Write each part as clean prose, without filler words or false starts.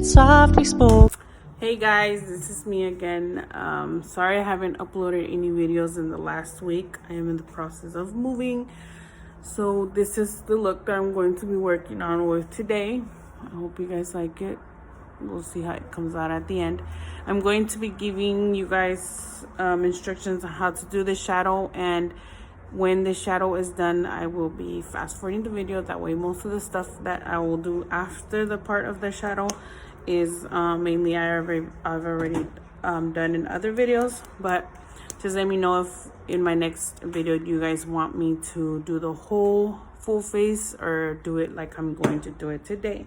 it softly spoke. Hey guys, this is me again. Sorry I haven't uploaded any videos in the last week. I am in the process of moving. So this is the look that I'm going to be working on with today. I hope you guys like it. We'll see how it comes out at the end. I'm going to be giving you guys instructions on how to do the shadow, and when the shadow is done, I will be fast forwarding the video. That way most of the stuff that I will do after the part of the shadow is mainly I've already done in other videos. But just let me know if in my next video you guys want me to do the whole full face or do it like I'm going to do it today.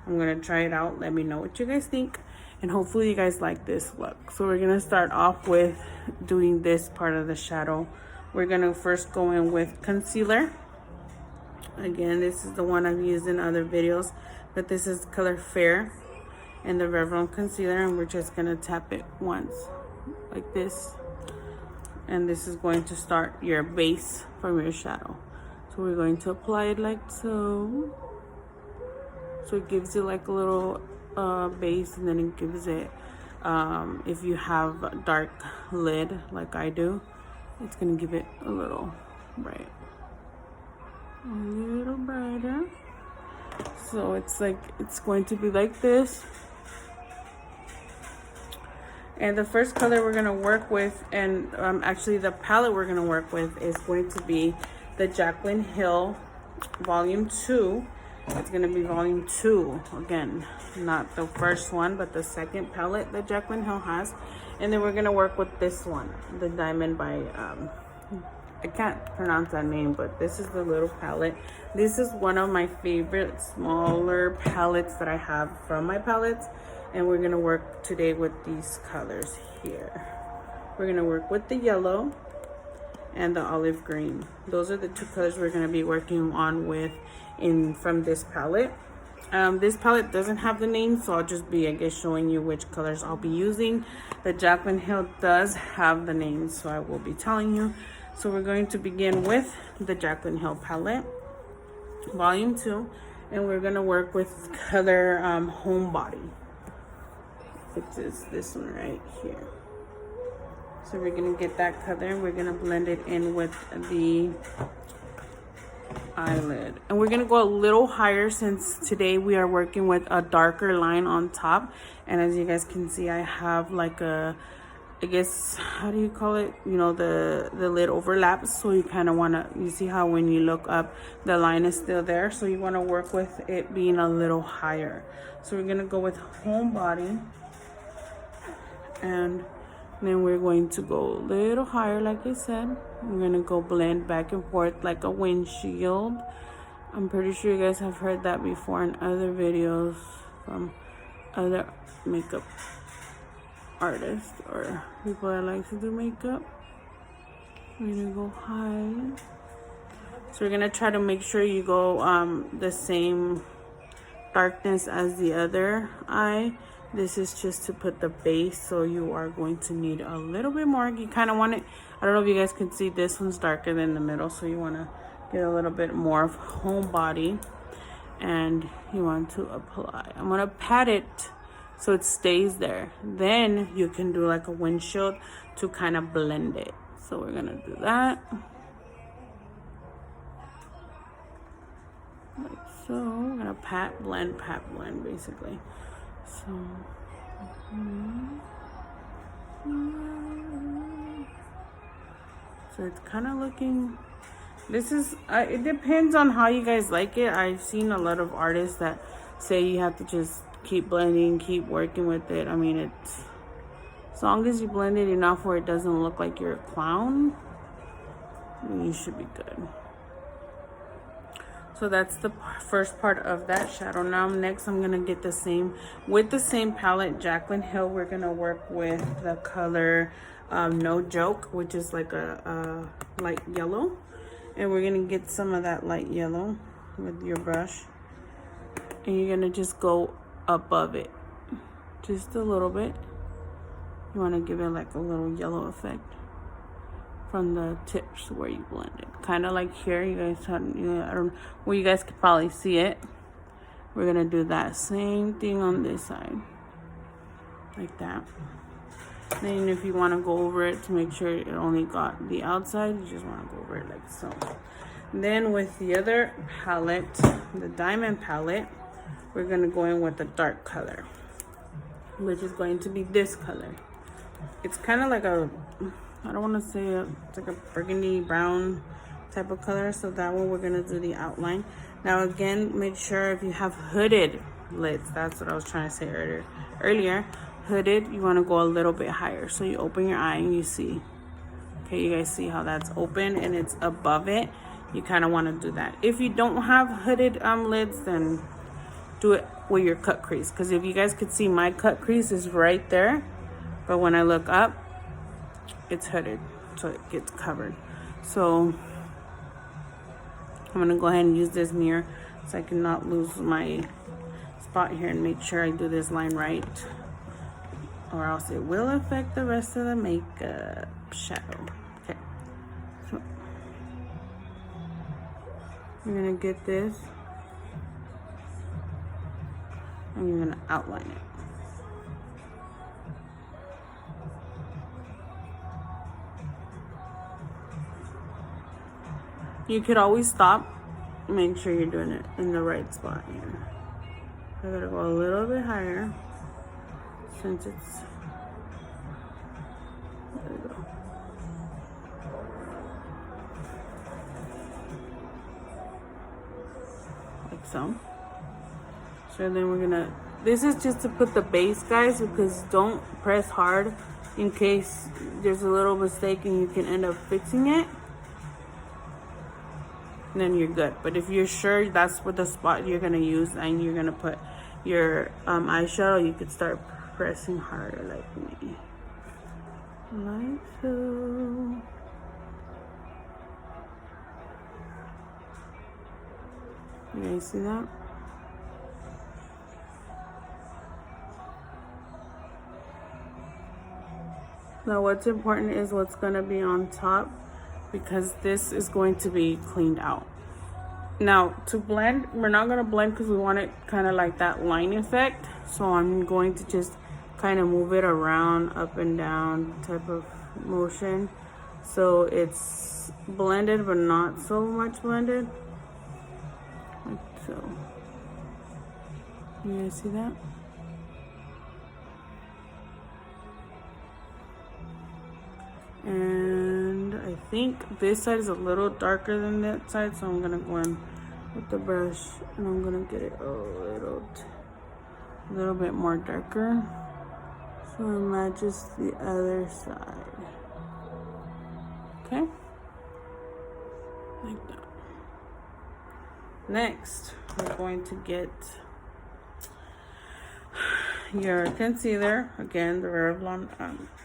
I'm gonna try it out. Let me know what you guys think, and hopefully you guys like this look. So we're gonna start off with doing this part of the shadow. We're gonna first go in with concealer. Again, this is the one I've used in other videos, but this is color Fair and the Revlon concealer, and we're just gonna tap it once like this, and this is going to start your base from your shadow. So we're going to apply it like so. So it gives it like a little base, and then it gives it, if you have a dark lid like I do, it's gonna give it a little bright, a little brighter. So it's like, it's going to be like this. And the first color we're gonna work with, and actually the palette we're gonna work with, is going to be the Jaclyn Hill Volume 2. It's gonna be Volume 2 again, not the first one, but the second palette that Jaclyn Hill has. And then we're gonna work with this one, the Diamond by I can't pronounce that name, but this is the little palette. This is one of my favorite smaller palettes that I have from my palettes, and we're gonna work today with these colors here. We're gonna work with the yellow and the olive green. Those are the two colors we're gonna be working on with from this palette. This palette doesn't have the name, so I'll just be, I guess, showing you which colors I'll be using. The Jaclyn Hill does have the name, so I will be telling you. So we're going to begin with the Jaclyn Hill palette, Volume 2, and we're gonna work with color Homebody, which is this one right here. So we're gonna get that color, we're gonna blend it in with the eyelid, and we're gonna go a little higher since today we are working with a darker line on top. And as you guys can see, I have like a, I guess, how do you call it, you know, the lid overlaps. So you kind of want to, you see how when you look up the line is still there, so you want to work with it being a little higher. So we're gonna go with Homebody, and then we're going to go a little higher, like I said. We're gonna go blend back and forth like a windshield. I'm pretty sure you guys have heard that before in other videos from other makeup artists or people that like to do makeup. We're gonna go high. So we're gonna try to make sure you go the same darkness as the other eye. This is just to put the base, so you are going to need a little bit more. You kind of want it, I don't know if you guys can see, this one's darker than the middle, so you want to get a little bit more of Homebody, and you want to apply. I'm going to pat it so it stays there. Then you can do like a windshield to kind of blend it. So we're going to do that. Like so. We're going to pat, blend, basically. So, so it's kind of looking, this is, it depends on how you guys like it. I've seen a lot of artists that say you have to just keep blending, keep working with it. I mean, it's, as long as you blend it enough where it doesn't look like you're a clown, you should be good. So that's the first part of that shadow. Now next I'm gonna get the same, with the same palette, Jaclyn Hill, we're gonna work with the color No Joke, which is like a light yellow. And we're gonna get some of that light yellow with your brush, and you're gonna just go above it just a little bit. You want to give it like a little yellow effect from the tips where you blend it, kind of like here. You guys had, I don't, well, you guys could probably see it. we're gonna do that same thing on this side, like that. Then if you want to go over it to make sure it only got the outside, you just want to go over it like so. Then with the other palette, the diamond palette, we're gonna go in with a dark color, which is going to be this color. It's kind of like a, I don't want to say it's like a burgundy brown type of color. So that one we're gonna do the outline. Now again, make sure if you have hooded lids, that's what I was trying to say earlier. Hooded, you want to go a little bit higher. So you open your eye and you see, okay, you guys see how that's open and it's above it. You kind of want to do that. If you don't have hooded lids, then do it with your cut crease, because if you guys could see, my cut crease is right there, but when I look up, it's hooded, so it gets covered. So I'm gonna go ahead and use this mirror so I cannot lose my spot here, and make sure I do this line right, or else it will affect the rest of the makeup shadow. Okay, so you're gonna get this and you're gonna outline it. You could always stop, make sure you're doing it in the right spot here. I gotta go a little bit higher since it's, there we go. Like so. So then we're gonna, this is just to put the base, guys, because don't press hard in case there's a little mistake and you can end up fixing it. And then you're good. But if you're sure that's what the spot you're gonna use and you're gonna put your eyeshadow, you could start pressing harder like me. Like so. You guys see that? Now what's important is what's gonna be on top, because this is going to be cleaned out. Now to blend, we're not gonna blend because we want it kind of like that line effect. So I'm going to just kind of move it around, up and down type of motion. So it's blended, but not so much blended. Like so. You guys see that? And I think this side is a little darker than that side, so I'm gonna go in with the brush and I'm gonna get it a little bit more darker so it matches the other side. Okay, like that. Next, we're going to get your concealer, again the Revlon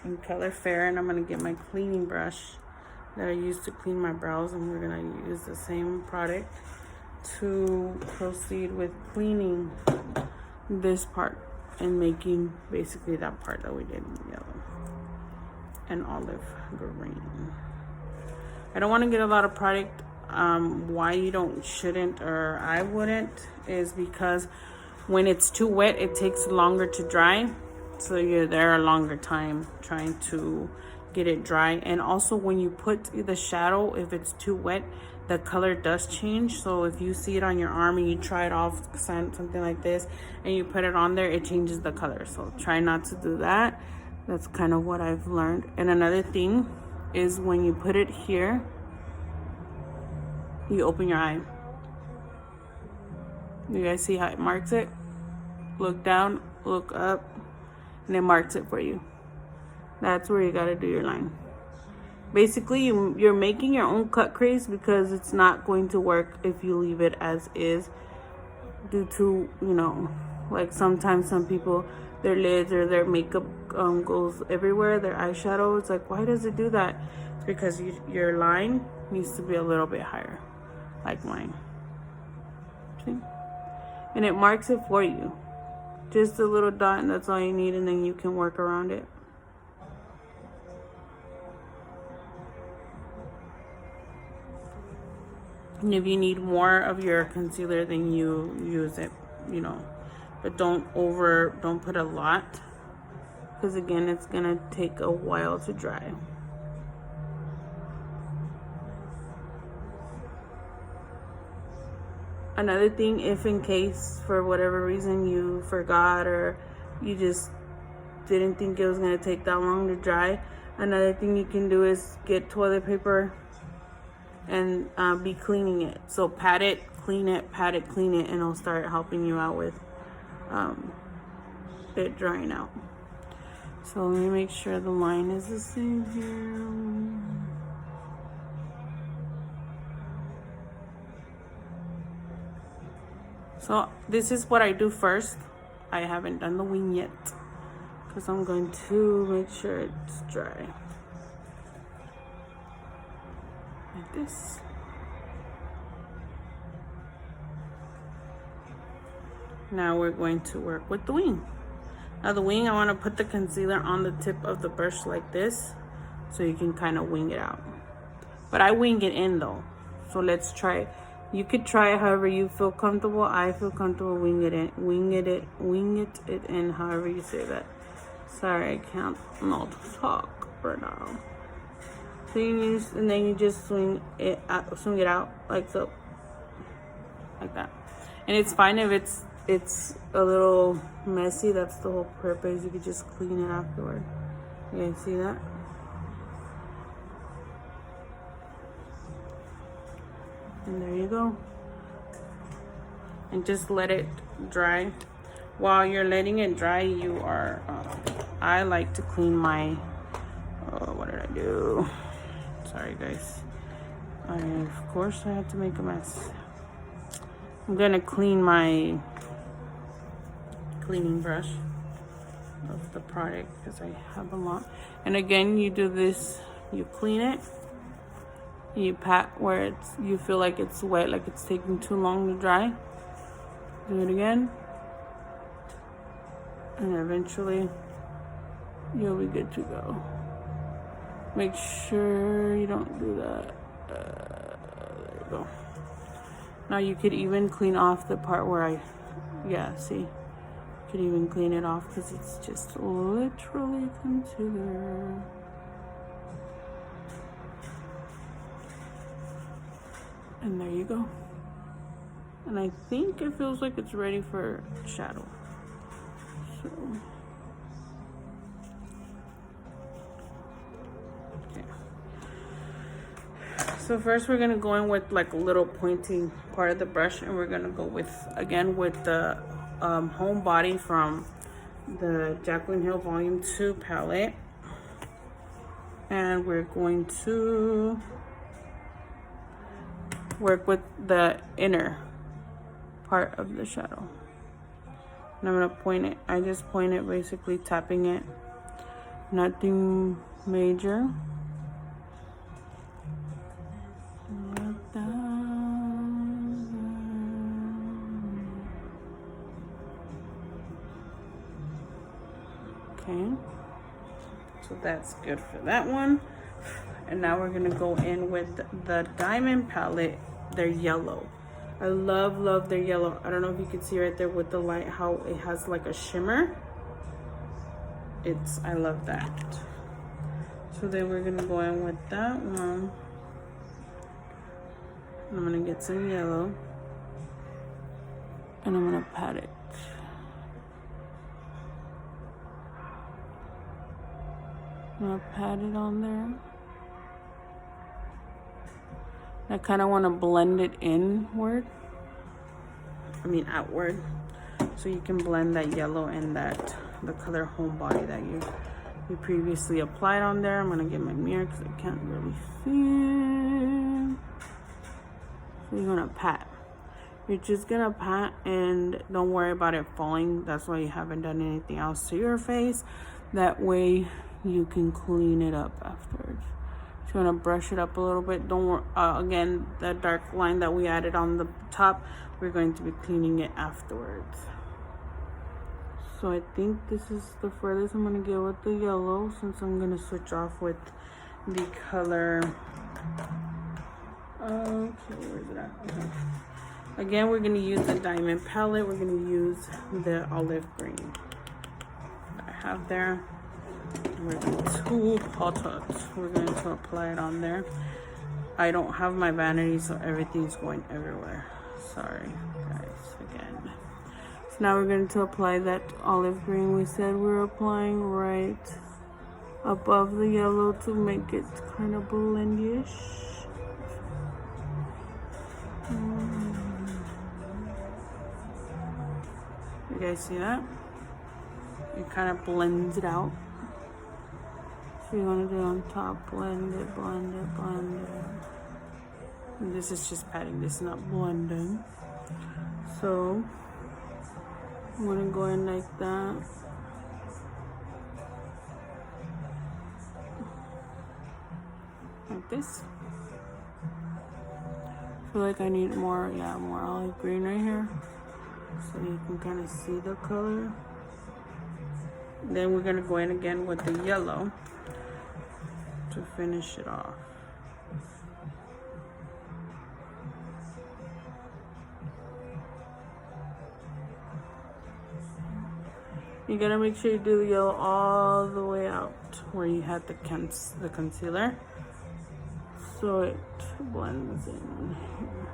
in color Fair, and I'm gonna get my cleaning brush that I use to clean my brows, and we're gonna use the same product to proceed with cleaning this part and making basically that part that we did in yellow and olive green. I don't want to get a lot of product. Why you shouldn't, or I wouldn't, is because when it's too wet, it takes longer to dry. So you're there a longer time trying to get it dry. And also when you put the shadow, if it's too wet, the color does change. So if you see it on your arm and you try it off, something like this, and you put it on there, it changes the color. So try not to do that. That's kind of what I've learned. And another thing is when you put it here, you open your eye. You guys see how it marks it? Look down, look up, and it marks it for you. That's where you gotta do your line. Basically, you're making your own cut crease because it's not going to work if you leave it as is, due to, like sometimes some people, their lids or their makeup goes everywhere, their eyeshadow. It's like, why does it do that? It's because your line needs to be a little bit higher, like mine. See? And it marks it for you. Just a little dot, and that's all you need, and then you can work around it. And if you need more of your concealer, then you use it you know, but don't put a lot, because again, it's gonna take a while to dry. Another thing, if in case for whatever reason you forgot or you just didn't think it was going to take that long to dry, another thing you can do is get toilet paper and be cleaning it. So pat it, clean it, pat it, clean it, and it'll start helping you out with it drying out. So let me make sure the line is the same here. So this is what I do first. I haven't done the wing yet because I'm going to make sure it's dry. Like this. Now we're going to work with the wing. Now the wing, I want to put the concealer on the tip of the brush like this so you can kind of wing it out. But I wing it in though. So let's try it. You could try it however you feel comfortable. I feel comfortable wing it in, however you say that. Sorry, I can't not talk right now. So you use, and then you just swing it out like so, like that. And it's fine if it's a little messy. That's the whole purpose. You could just clean it afterward. You guys see that? And there you go. And just let it dry. While you're letting it dry, you are, I like to clean my, what did I do? Sorry guys. Of course I had to make a mess. I'm gonna clean my cleaning brush of the product because I have a lot. And again, you do this, you clean it. You pat where you feel like it's wet, like it's taking too long to dry. Do it again. And eventually you'll be good to go. Make sure you don't do that. There you go. Now you could even clean off the part where see? You could even clean it off because it's just literally concealer. And there you go. And I think it feels like it's ready for shadow. So, okay. So first we're gonna go in with like a little pointing part of the brush, and we're gonna go with the Home Body from the Jaclyn Hill Volume 2 palette. And we're going to work with the inner part of the shadow. And I'm gonna point it. I just point it, basically tapping it. Nothing major. Like that. Okay. So that's good for that one. And now we're gonna go in with the Diamond palette. They're yellow. I love their yellow. I don't know if you can see right there with the light how it has like a shimmer. I love that. So then we're gonna go in with that one. I'm gonna get some yellow and I'm gonna pat it. I'm gonna pat it on there. I kind of want to blend it outward, so you can blend that yellow and the color Home Body that you previously applied on there. I'm gonna get my mirror because I can't really see. So you're gonna pat. You're just gonna pat and don't worry about it falling. That's why you haven't done anything else to your face. That way you can clean it up afterwards. Just gonna brush it up a little bit. Don't worry, again, that dark line that we added on the top, we're going to be cleaning it afterwards. So I think this is the furthest I'm gonna get with the yellow, since I'm gonna switch off with the color. Okay, where's it at? Okay. Again, we're going to use the diamond palette. We're going to use the olive green that I have there. We're going to we're going to apply it on there. I don't have my vanity, so everything's going everywhere. Sorry, guys, again. So now we're going to apply that olive green we said we were applying right above the yellow to make it kind of blendish. You guys see that? It kind of blends it out. So you want to do it on top, blend it, blend it, blend it. And this is just patting, this is not blending. So I'm going to go in like that. Like this. I feel like I need more, more olive green right here. So you can kind of see the color. Then we're going to go in again with the yellow to finish it off. You gotta make sure you do the yellow all the way out where you had the concealer, so it blends in here.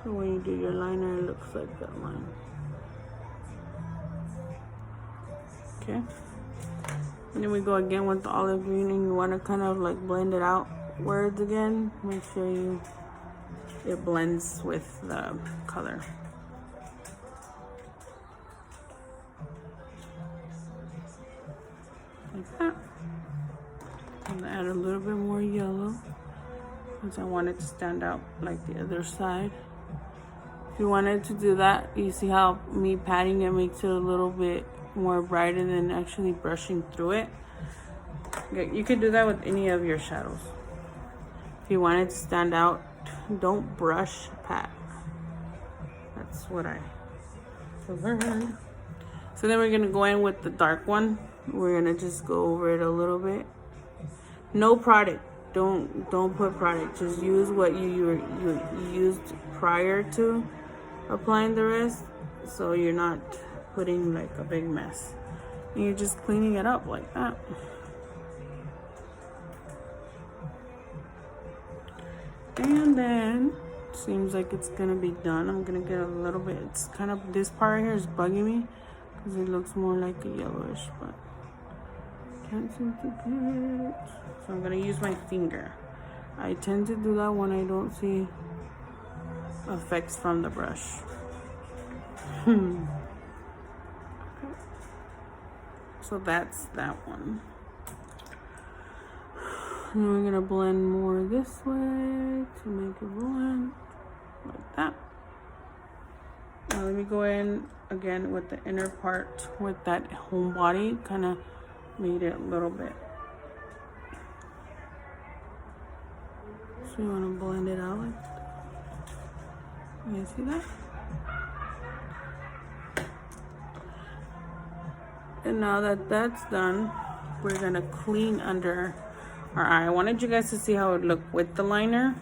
So when you do your liner, it looks like that line. Okay. And then we go again with the olive green, and you want to kind of like blend it out words again. Make sure it blends with the color. Like that. I'm gonna add a little bit more yellow because I want it to stand out like the other side. If you wanted to do that, you see how me patting it makes it a little bit more brighter than actually brushing through it. You could do that with any of your shadows. If you want it to stand out, don't brush, pat. That's what I learned. So then we're gonna go in with the dark one. We're gonna just go over it a little bit. No product. Don't put product. Just use what you used prior to applying the rest, so you're not putting like a big mess. And you're just cleaning it up like that. And then seems like it's gonna be done. I'm gonna get a little bit. It's kind of, this part right here is bugging me because it looks more like a yellowish, but can't seem to get it. So I'm gonna use my finger. I tend to do that when I don't see effects from the brush. Okay. So that's that one. And we're gonna blend more this way to make it blend like that. Now let me go in again with the inner part with that home body, kind of made it a little bit. So you want to blend it out like that. You see that? And now that that's done, we're gonna clean under our eye. I wanted you guys to see how it looked with the liner.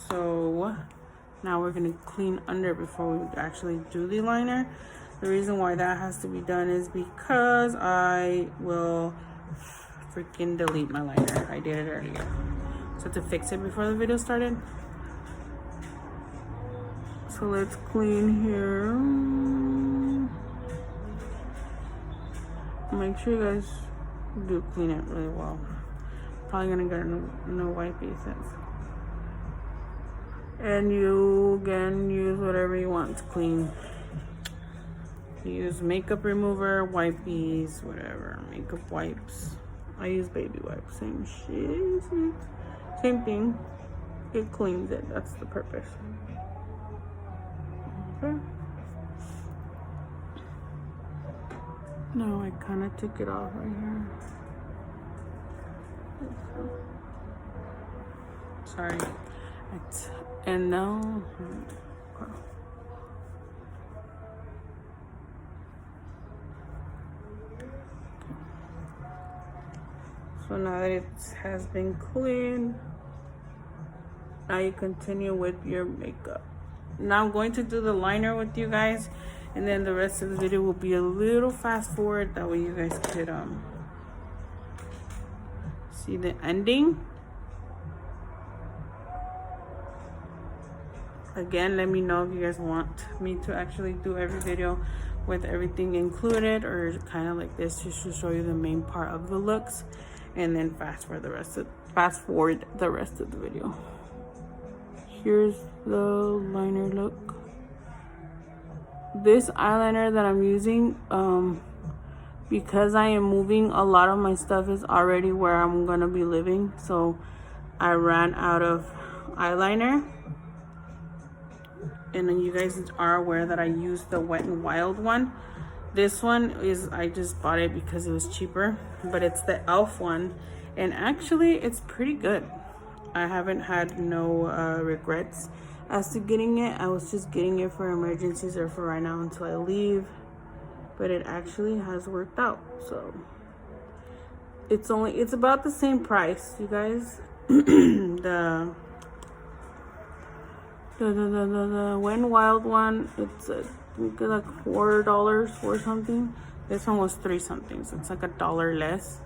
So now we're gonna clean under before we actually do the liner. The reason why that has to be done is because I will freaking delete my liner. I did it earlier. So to fix it before the video started. So let's clean here. Make sure you guys do clean it really well. Probably gonna get a no white pieces. And you again use whatever you want to clean. Use makeup remover, wipes, whatever, makeup wipes. I use baby wipes, same shit, same thing. It cleans it, that's the purpose. Okay. No, I kind of took it off right here. Sorry. And now, okay. So now that it has been cleaned, now you continue with your makeup. Now I'm going to do the liner with you guys, and then the rest of the video will be a little fast forward, that way you guys could see the ending. Again, let me know if you guys want me to actually do every video with everything included, or kind of like this, just to show you the main part of the looks, and then fast forward the rest of the video. Here's the liner look. This eyeliner that I'm using, because I am moving, a lot of my stuff is already where I'm gonna be living, so I ran out of eyeliner. And then you guys are aware that I used the Wet n Wild one. This one is, I just bought it because it was cheaper, but it's the e.l.f. one, and actually it's pretty good. I haven't had no regrets as to getting it. I was just getting it for emergencies or for right now until I leave, but it actually has worked out. So it's about the same price, you guys. the Wet n Wild one, it's like $4 or something. This one was $3 something, so it's like $1 less.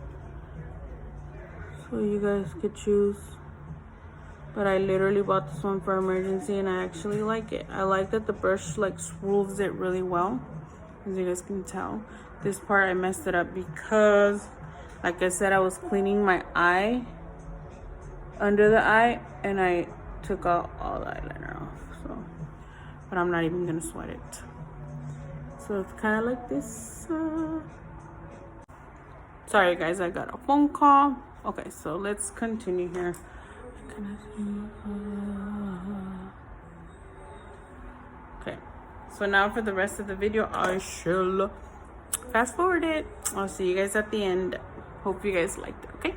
So you guys could choose. But I literally bought this one for emergency, and I actually like it. I like that the brush like smooths it really well, as you guys can tell. This part I messed it up because, like I said, I was cleaning my eye, under the eye, and I took out all the eyeliner off. So, but I'm not even gonna sweat it. So it's kind of like this. Sorry guys, I got a phone call. Okay, so let's continue here. Okay, so now for the rest of the video, I shall fast forward it. I'll see you guys at the end. Hope you guys liked it. Okay.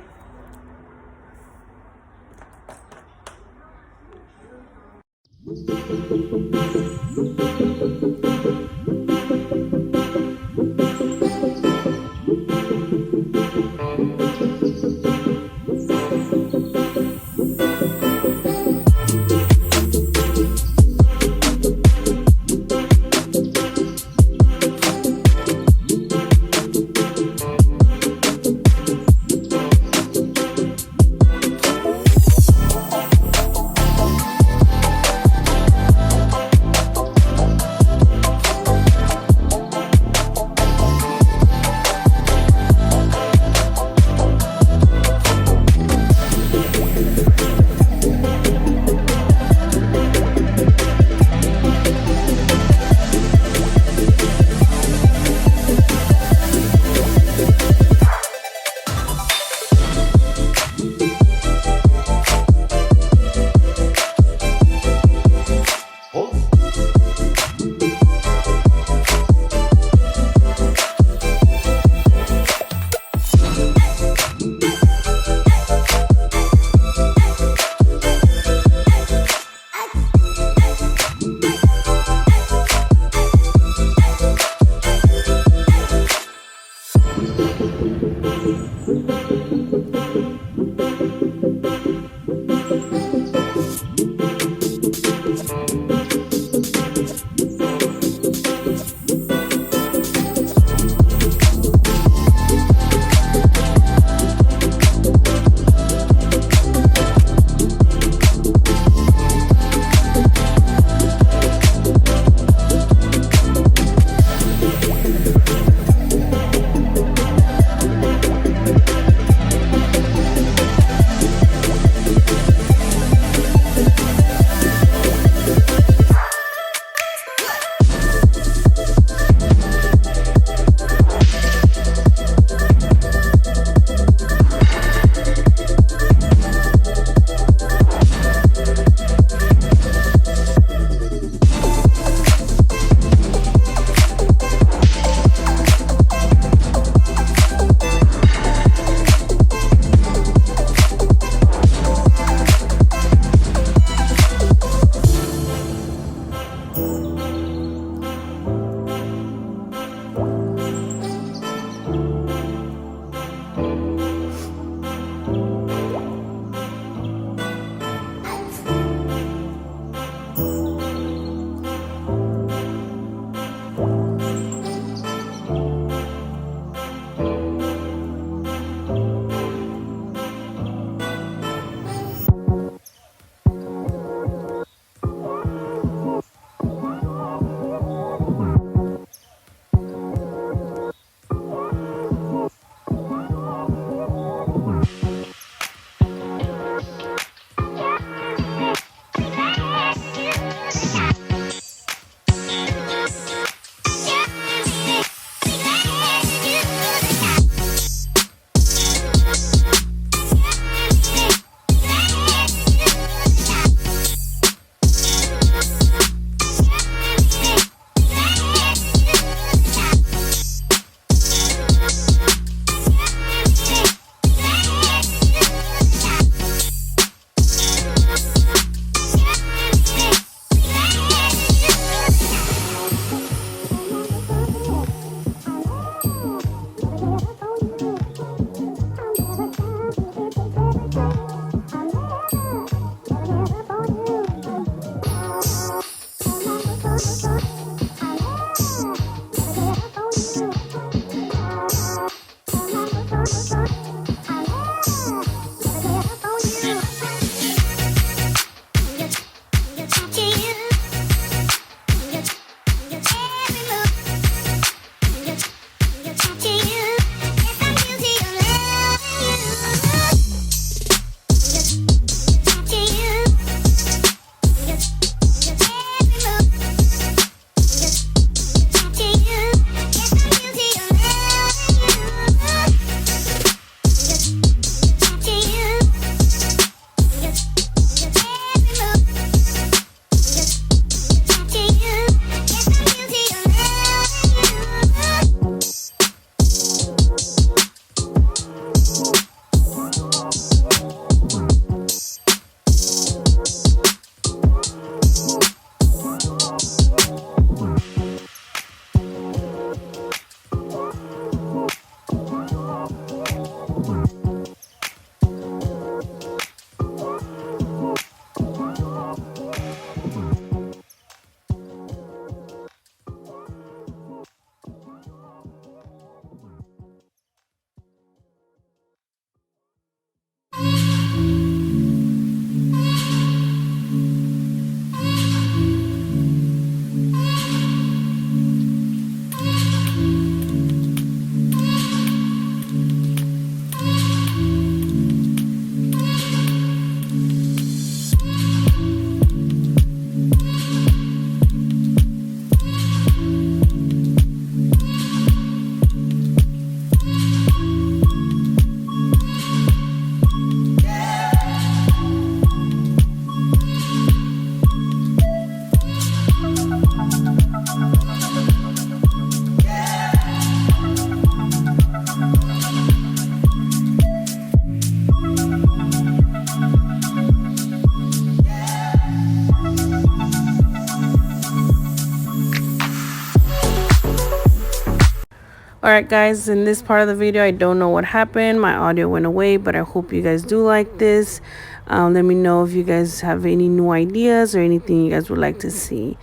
All right, guys, in this part of the video, I don't know what happened. My audio went away, but I hope you guys do like this. Let me know if you guys have any new ideas or anything you guys would like to see.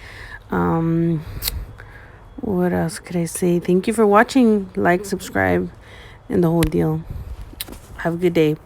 What else could I say? Thank you for watching. Like, subscribe, and the whole deal. Have a good day.